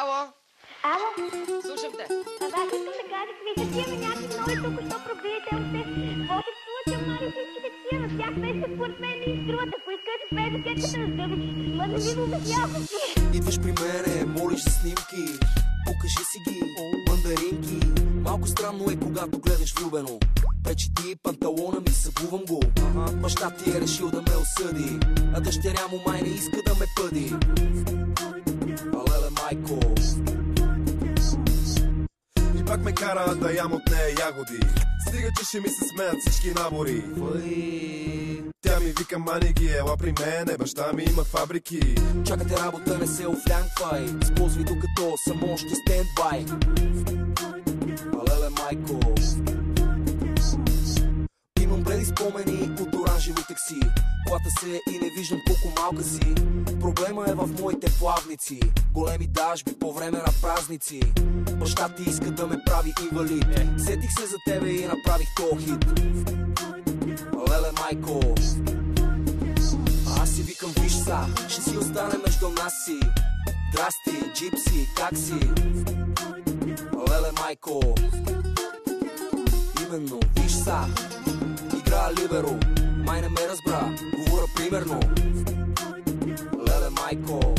Ало, Ало, слушам те. аз искам да кажа, вижте, ти имаме някакви нови току-що пробудителите. Може да случа много всичките тия, но всяка песен според мен ми изтруват. Ако искаш да пее букетката на зъби, ма не ви го обяснявам си. Идваш при мене, молиш за снимки, покажи си ги, мандаринки. Малко странно е, когато гледаш влюбено. Пречи ти панталона ми, събувам го. Баща ти е решил да ме осъди, а дъщеря му май не иска да ме пъди. Алеле, майко. И пак ме кара да ям от нея ягоди. Стига, че ще ми се смеят всички набори. Тя ми вика, мани ги, ела при мене, баща ми има фабрики. Чакате работа, не се офлянквай. Използвай докато съм още стендбай. Алеле, майко. Имам бледи спомени от оранжево такси. Плата се и не виждам колко малка си. Проблема е в моите плавници. Големи дажби по време на празници. Баща ти иска да ме прави инвалид. Сетих се за тебе и направих тоя хит. Леле, майко. Аз си викам, виж са, ще си остане между нас си. Здрасти, джипси, как си? Леле, майко. Именно, виж са, игра либеро. Май не ме разбра, говоря примерно. Леле, майко.